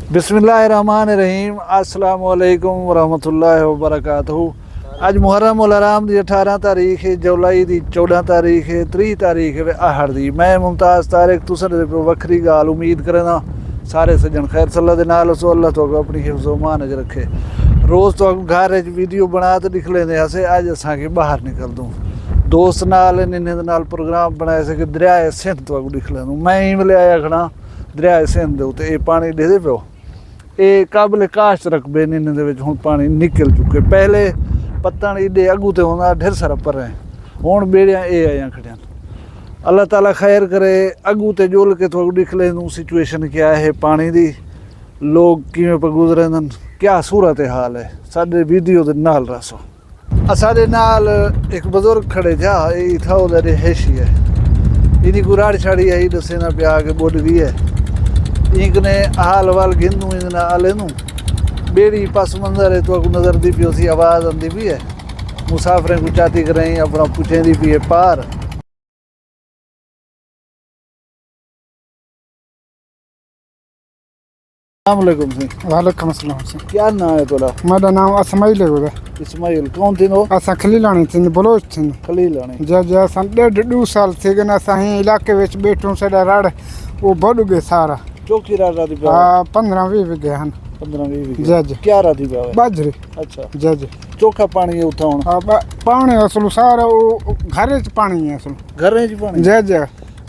बिस्मिल्लाहिर्रहमानिर्रहीम अस्सलाम वालेकुम वरहमतुल्लाहि वबरकातुहू। अज मुहर्रम उल हराम दी 18 तारीख है, जुलाई दी 14 तारीख है, 30 तारीख है आहड़ दी। मैं मुमताज़ तारिक तुसन दे वक्री गाल उम्मीद करना सारे सज्जन खैर सल्ला दे नाल सो अल्लाह तो अपनी हिफ्ज़ व मान च रखे। रोज़ तो घर वीडियो बना तो लिख लेंदे असे, अज असांखे बाहर निकल दूँ दोस्त नाल इन्हें नाल प्रोग्राम बनाए से कि दरियाए सिंध तो लिख लें। मैं ही मिले आया खड़ा दरियाए सिंध दे उत्ते पानी दे पियो, ये काबिल काश्त रकबे इन्हें हुण पानी निकल चुके। पहले पत्तन एडे अगू तो होंदा ढेर सारा पर हुण बेड़ियां ये आया खड़ियां। अल्लाह ताला खैर करे। अगू तो जोल के थोड़ा दिख लें सिचुएशन क्या है पानी दी, लोग किवें पर गुजरन, क्या सूरत हाल है। साडे वीडियो दे नाल रसो। साडे नाल एक बुजुर्ग खड़े जा, ये था उधर हैशी है, इन्हीं को राड़ छाड़ी है दसे ना प्या के बोल गई है। इनकने हाल वाल गिनू इतना आले नू बेड़ी पस मंजर है तो नजर दी पी उसी आवाज़ आती भी है। मुसाफिर को चाती करें अपना पूछे दी पी है पार। अस्सलामुअलैकुम सी। वालेकुम अस्सलाम सी। क्या नाम है तोला? मेरा नाम असमाइल है। इस्माइल कौन थी नो? असा खलीलानी थी, बलोच थी। खलीलानी जज असा 1.5 साल थी गए असा ही इलाके विच बैठूं। सदा राड़ वो बड़ गए सारा चौकी राती पे 15-20 विगे हन। 15-20 जज क्या राती पे बाजरे। अच्छा जज चोखा पानी है उठा हुण पानी असलू सारा वो घरे च पानी है असलू घरे च पानी। जज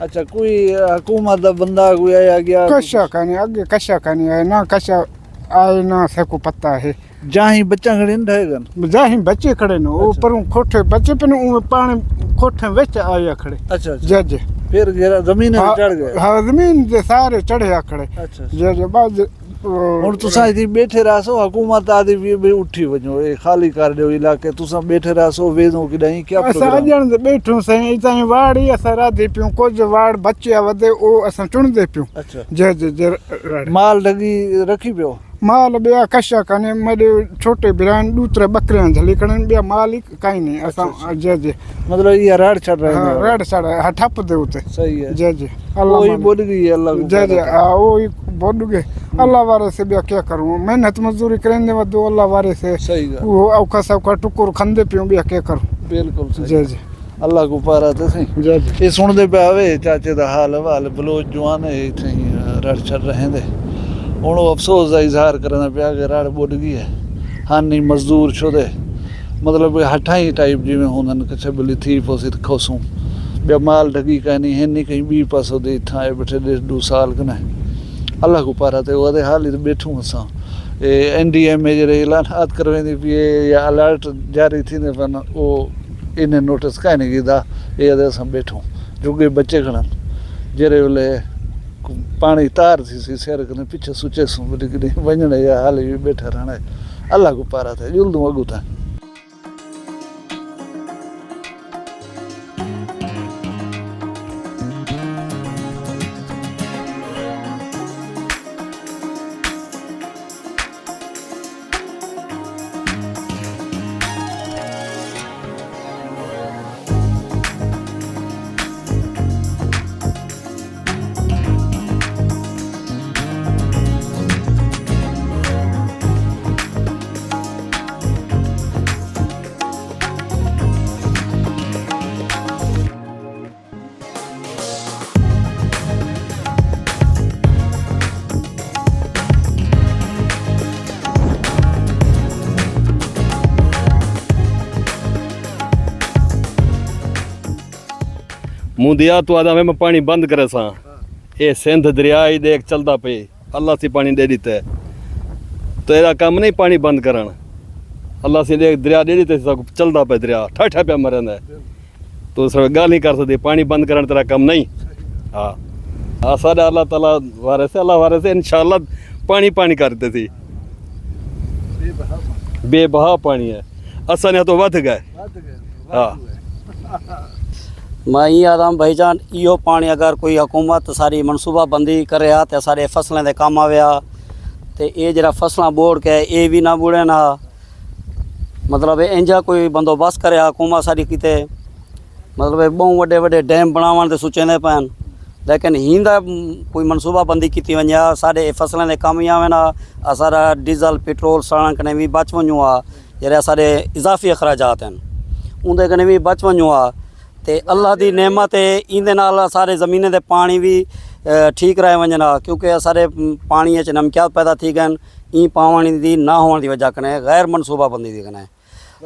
अच्छा कोई हुकूमत दा बंदा कोई आया गया? कशा कानी आगे कशा कानी आए ना, कशा आए ना सबको पता है। जहाँ बच्चा खड़े न रहेगा जहाँ बच्चे खड़े न वो पर कोठे बच्चे पे पानी कोठे विच आया खड़े। अच्छा जज फिर जमीन पे चढ़ गए? हाँ जमीन दे सारे चढ़े खड़े। अच्छा जज बाद हुण तुसां इत्थे बैठे रहो, हुकूमत आदि भी उठी वञो, ये खाली कर दियो इलाके, तुसां बैठे रहो वेदो किॾाहीं क्या असां प्रोग्राम? अॼण बैठूं साईं इतां वाड़ी असां राधे पियूं, कुछ वाड़ बच्चे वधे ओ असां चुणदे पियूं। अच्छा जज माल ढगी रखी पियो? माल ॿिया कशा काने मॾे छोटे बिरान ॾूतरे ॿकरियां झली कड़न ॿिया माल ई काई नहीं असां। जज मतलब ये राड़ चढ़ रहे हैं? राड़ चढ़ ठप दे उते। सही है। जज अल्लाह ही बोल गई है अल्लाह जज ओ ही बोल गए अल्लाह वारे से ॿिया क्या करूं, मेहनत मजदूरी करेंदे वधो अल्लाह वारे से। सही है। वो औखा सौखा टुकुर खंदे पियूं ॿिया क्या करूं। बिल्कुल सही। जज अल्लाह को पारा ते सही। जज ये सुनदे पे आवे चाचे दा हाल हवाल बलोच जवान है इत्थे ही राड़ चढ़ रहे हैं। हुण अफसोस का इजहार करना पिया कि राड़ बुड गई है। हानी मजदूर छोदे मतलब हठाई टाइप जिमें होंदन कि छबली थी पोसी खोसूं ॿिया माल ढगी कहनी है नहीं कहीं ॿी पासो दे इत्थां आए बैठे 1.5 साल कने अल्लाह को पारा ते ओदे हाल ही बैठूं असां। NDMA जड़े ऐलानात करवेंदी पई या अलर्ट जारी थींदे पन वो इन्हें नोटिस काई नहीं कीता, ये असां बैठूं जुगे बच्चे खड़न जहिड़े वेले पानी तार थी सी सिर कने पीछे सुचे सूं वरी कॾहिं वञण या हाल बि वेठा रहण अल्लाह को पारा थिए जुलदूं अॻु ताईं। मुंदिया तो आदा में पानी बंद करे सा ये सिंध दरिया ही देख चलता पे अल्लाह से पानी दे दीते तो एरा काम नहीं पानी बंद करन अल्लाह से देख दरिया दे दीते चलता पे दरिया ठा पे मरंदा तो सब गाल नहीं कर सकते पानी बंद करन तेरा काम नहीं। हाँ साढ़े अल्लाह ताला वारे से इंशाअल्लाह पानी पानी करते थी बेबहा पानी है असा ने तो वध गए। हाँ मैं ये आदम भाईजान यो पानी अगर कोई हुकूमत सारी मनसूबाबंदी करे तो सारे फसलें दे काम आवे तो ये जरा फसलां बोड़ के ये भी ना बुड़े ना मतलब इंजा कोई बंदोबस्त करे हुकूमत सारी किते मतलब बहुत वड्डे वड्डे डैम बनावन ते सोचेंदे पैन लेकिन हींदा कोई मनसूबाबंदी की वञे हा साढ़े फसलों के कम ही आवे ना असारा डीजल पेट्रोल सड़न कने भी बच वञूं हा जहिड़े साढ़े इजाफी अखराजात हैं उनके कने भी बच वञूं हा ते अल्लाह की नेमत है इंदे नाल सारे ज़मीन दे पानी भी ठीक रह वञन हा क्योंकि सारे पानी च नमकियात पैदा थी गए ई पानी की ना होने की वजह कने गैर मनसूबाबंदी दी कने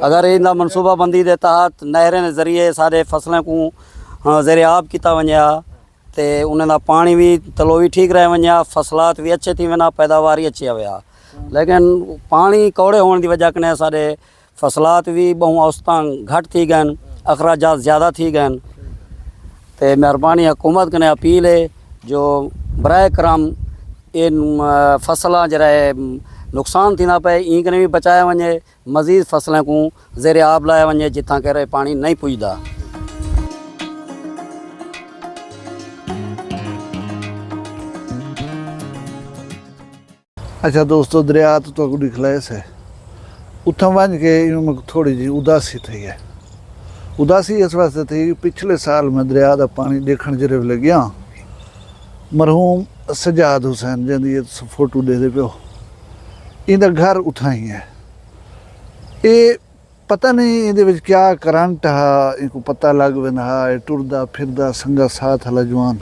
अगर इन मनसूबाबंदी के तहत नहरें के जरिए सारे फसलों को ज़ेरे आब किया वञे हा ते उन्हें पानी भी तलो भी ठीक रह वञे हा फसलात भी अच्छे थी वञा पैदावार ही अच्छी आवे हा लेकिन पानी कौड़े होने की वजह कने सारे फसलात भी बहु औसतां घट थी गए अखराजात ज़्यादा थी गए तो मेहरबानी हुकूमत कने अपील है जो बराए करम इन फसलां जरा नुकसान थी ना पे ई कने भी बचाया वञे मज़ीद फसलों को ज़ेरे आब लाया वञे जितां करे पानी नहीं पुजदा। अच्छा दोस्तों दरिया तो दिखलाए से उतना वन के इनमें थोड़ी जी उदासी थी है। उदासी इस वास्ते थी कि पिछले साल में दरिया का पानी देखने जरे वेले गया मरहूम सजाद हुसैन जी फोटो दे दे पियो इनका घर उठाई है ये पता नहीं ये क्या करंट हा इनको पता लग वेंदा हा ये टुरदा फिरदा संगा साथ हला जवान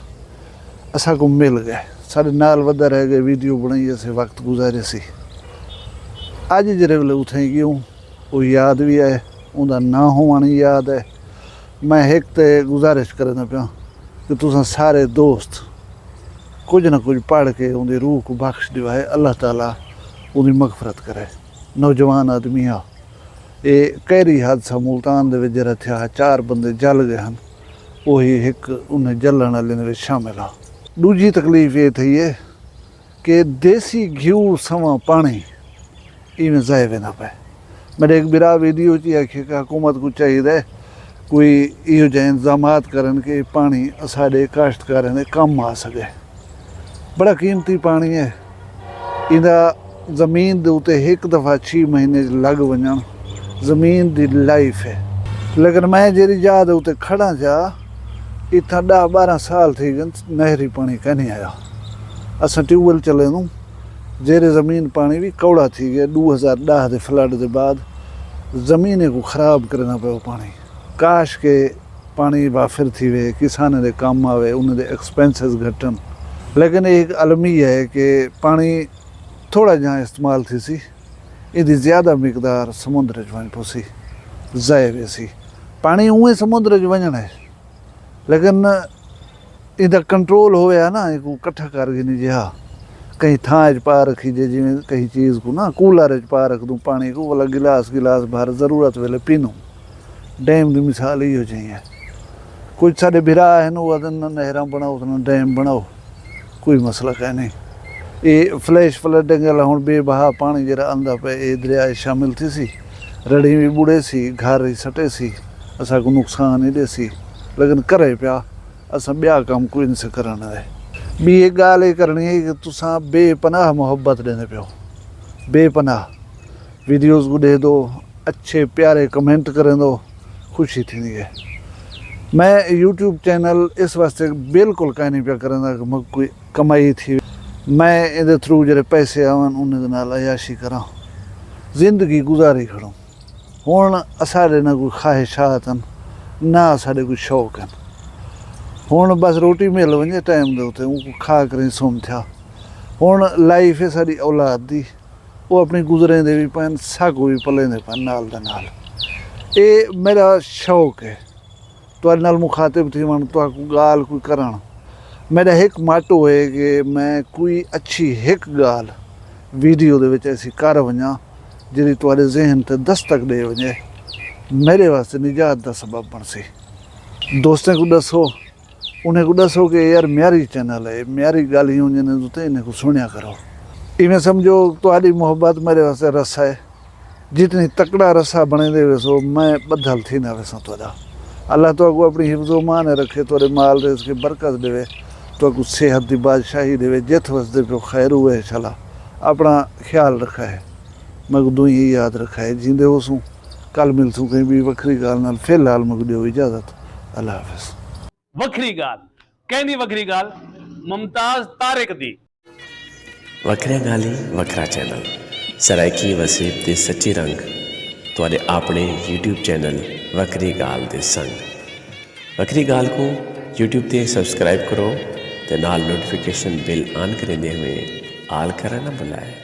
असा को मिल गए सारे नाल वधा रह गए वीडियो बनाई से वक्त गुजारे सी अज जरे वेले उठाई गयूं वो याद भी है उनका ना होना याद है। मैं एक तो गुजारिश करना पिया कि तुम सारे दोस्त कुछ ना कुछ पढ़ के उनकी रूह को बख्श दिवाए अल्लाह ताला उनकी मगफरत करे। नौजवान आदमी आ ये कहरी हादसा मुल्तान दे विच जरा थिया 4 बंदे जल गए हैं वही एक उन्हें जलन वाले शामिल आ। दूजी तकलीफ ये थी है कि देसी घी सवा पानी इवें जाए वेंदा पे। मेरे एक बिरा वीडियो ची आखे कि हुकूमत को चाहिए कोई इहो जिहा इंतजामात करन कि पानी साढ़े काश्तकारें दे कम आ सके। बड़ा कीमती पानी है इहदा ज़मीन दे उत्ते एक दफ़ा 6 महीने लग वञण ज़मीन दी लाइफ है। लेकिन मैं जेरी जगह दे उत्ते खड़ा जा इत्थां 10-12 साल थी गए नहरी पानी कहीं आया। असां ट्यूबवेल चले दूँ जेरे ज़मीन पानी भी कौड़ा थी गया 2010 के फ्लड के बाद ज़मीन को ख़राब करना पे पानी। काश के पानी वाफिर थी वे किसान दे काम आवे उन्हें एक्सपेंसिस घटन। लेकिन एक अलमी है कि पानी थोड़ा जहाँ इस्तेमाल थी सी इदी ज़्यादा मकदार समुद्र च वञ पोसी ज़ाए वेसी। पानी उहें समुद्र च वञण है लेकिन इदा कंट्रोल होया ना इको कट्ठा कर गिनी जिहा कहीं थां पा रखी जे जिमें कहीं चीज़ को ना कूलर पा रख दूँ पानी को वाला गिलास भर ज़रूरत वेले पीनूँ। डैम की मिसाल ही हो चाहिए। कुछ साढ़े बिरा है वो नहर बनाओ तो डैम बनाओ कोई मसला कह नहीं। ये फ्लैश फ्लडिंग वाला हूँ बेबहा पानी जरा आंदा पे ये दरिया शामिल थी सी रड़ी भी बुढ़े सी घर ही सटे सी असा को नुकसान ही दे सी लेकिन करे पिया असा ब्या काम कोई नहीं से कराना है। भी एक गाल ये करनी है कि तुसा बेपनाह मोहब्बत देने पे हो बेपनाह वीडियोज़ को दे दो अच्छे प्यारे कमेंट करें दो खुशी थी नहीं है। मैं यूट्यूब चैनल इस वास्ते बिल्कुल कहीं नहीं पिया करें कि मैं कोई कमाई थी मैं ये थ्रू जरे पैसे आवन उन्हें नाल अयाशी करा जिंदगी गुजारी खड़ूँ। हुण असाडे ना कोई ख्वाहिशात हैं ना साढ़े कोई शौक हैं। हुण बस रोटी मिल वञे टाइम दे उत्ते उनको खा कर सुम थिया। हुण लाइफ है साड़ी औलाद दी वो अपनी गुजरेंदे भी पैन सागो भी पलेंदे पैन नाल दे नाल। ये मेरा शौक है तुहाडे नाल मुखातिब थी वण तुहाकू गाल कोई करण। मेरा एक माटो है कि मैं कोई अच्छी एक गाल वीडियो दे विच ऐसी कर वञा जिहड़ी तुहाडे ज़हन ते दस्तक दे वञे मेरे वास्ते निजात दा सबब बण सी। दोस्तों को दसो उन्हें को दसो कि यार म्यारी चैनल है म्यारी गाल ही हुंजन तो इन्हें को सुनिया करो। इवें समझो तुहाडी मोहब्बत मेरे वास्ते रसा है जितनी तकड़ा रसा बने दे वैसो मैं बदल थी ना वैसा तुहाडा। अल्लाह तो अपनी हिफ्ज़ो मान रखे तुहाडे माल दे उसकी बरकत देवे तो सेहत की बादशाही देवे जित वसदे पे खैर हुए चला अपना ख्याल रखा है। मैं दो ही याद रखा है जींदे हो सूँ कल मिलसूँ कहीं भी वखरी गाल नाल। फिलहाल मैं दियो इजाज़त अल्लाह हाफिज़। वखरी गाल ਕਹਿੰਦੀ ਵੱਖਰੀ ਗੱਲ ਮੁਮਤਾਜ਼ ਤਾਰਿਕ ਦੀ। ਵੱਖਰੀਆਂ ਗੱਲ ਹੀ ਵੱਖਰਾ ਚੈਨਲ ਸਰਾਇਕੀ ਵਸੀਬ ਦੇ ਸੱਚੇ ਰੰਗ ਤੁਹਾਡੇ ਆਪਣੇ YouTube ਚੈਨਲ ਵੱਖਰੀ ਗੱਲ ਦੇ ਸੰਗ। ਵੱਖਰੀ ਗੱਲ को YouTube ਤੇ ਸਬਸਕ੍ਰਾਈਬ ਕਰੋ ਤੇ ਨਾਲ ਨੋਟੀਫਿਕੇਸ਼ਨ ਬਿਲ ਆਨ ਕਰਦੇ ਹੋਏ ਆਲ ਕਰਨਾ ਨਾ ਭੁਲਾਏ।